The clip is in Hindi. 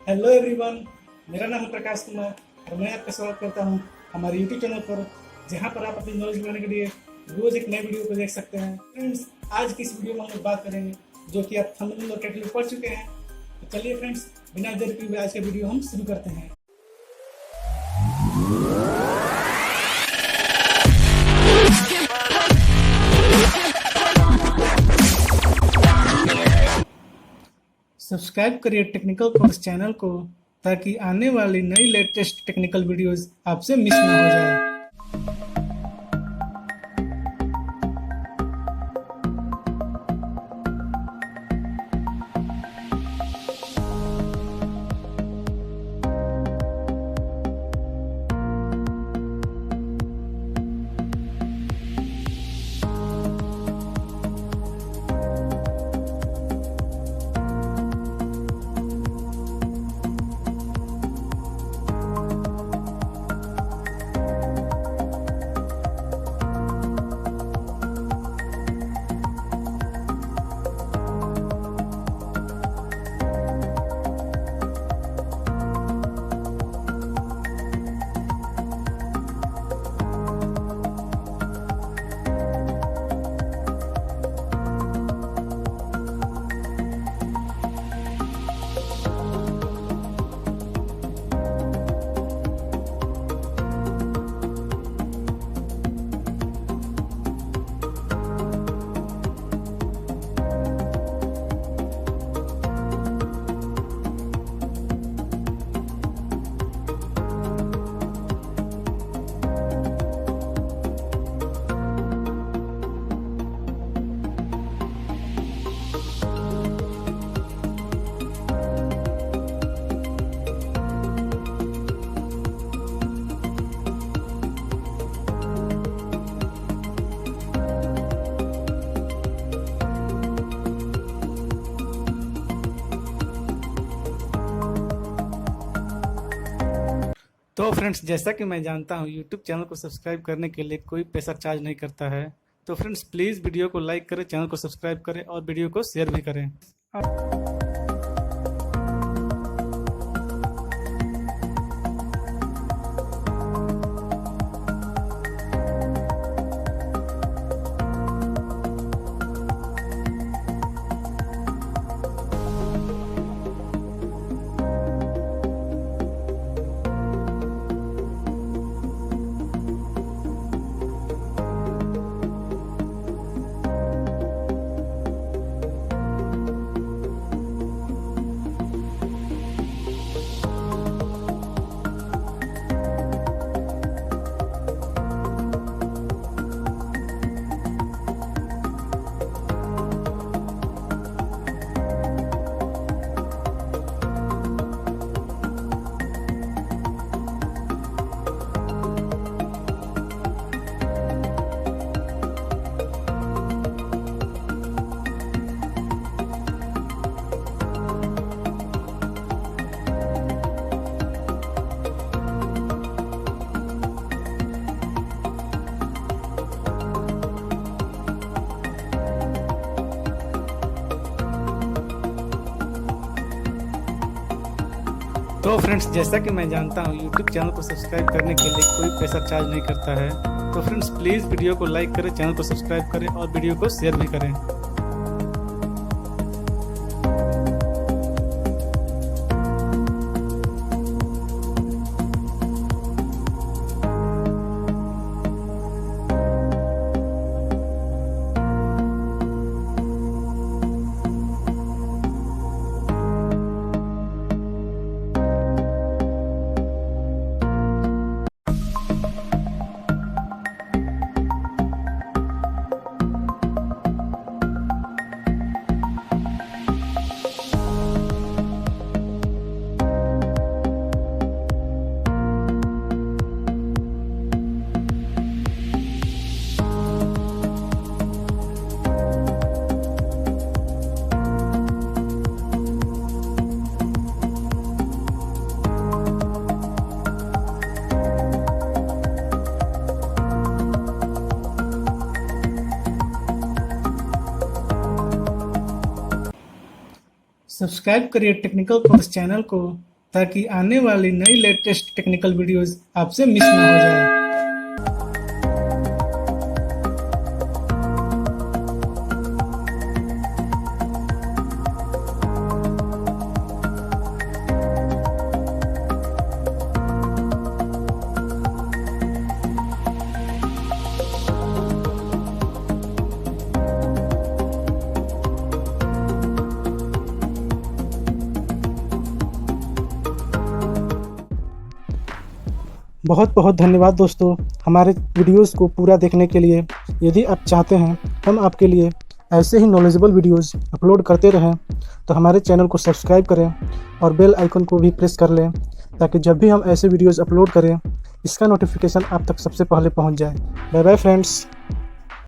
हेलो एवरीवन, मेरा नाम है प्रकाश कुमार और मैं आपका स्वागत करता हूं हमारे यूट्यूब चैनल पर, जहां पर आप अपनी नॉलेज बढ़ाने के लिए रोज एक नए वीडियो को देख सकते हैं। फ्रेंड्स, आज की इस वीडियो में हम लोग बात करेंगे जो कि आप थंबनेल और टाइटल में पढ़ चुके हैं। तो चलिए फ्रेंड्स, बिना देर किए हुए आज का वीडियो हम शुरू करते हैं। सब्सक्राइब करिए टेक्निकल कोर्स चैनल को, ताकि आने वाली नई लेटेस्ट टेक्निकल वीडियोस आपसे मिस ना हो जाए। तो फ्रेंड्स, जैसा कि मैं जानता हूं यूट्यूब चैनल को सब्सक्राइब करने के लिए कोई पैसा चार्ज नहीं करता है। तो फ्रेंड्स, प्लीज़ वीडियो को लाइक करें, चैनल को सब्सक्राइब करें और वीडियो को शेयर भी करें। तो फ्रेंड्स, जैसा कि मैं जानता हूं यूट्यूब चैनल को सब्सक्राइब करने के लिए कोई पैसा चार्ज नहीं करता है। तो फ्रेंड्स, प्लीज़ वीडियो को लाइक करें, चैनल को सब्सक्राइब करें और वीडियो को शेयर भी करें। सब्सक्राइब करिए टेक्निकल कोर्स चैनल को, ताकि आने वाली नई लेटेस्ट टेक्निकल वीडियोस आपसे मिस ना हो जाए। बहुत बहुत धन्यवाद दोस्तों हमारे वीडियोस को पूरा देखने के लिए। यदि आप चाहते हैं हम आपके लिए ऐसे ही नॉलेजेबल वीडियोस अपलोड करते रहें तो हमारे चैनल को सब्सक्राइब करें और बेल आइकन को भी प्रेस कर लें, ताकि जब भी हम ऐसे वीडियोस अपलोड करें इसका नोटिफिकेशन आप तक सबसे पहले पहुंच जाए। Bye bye friends.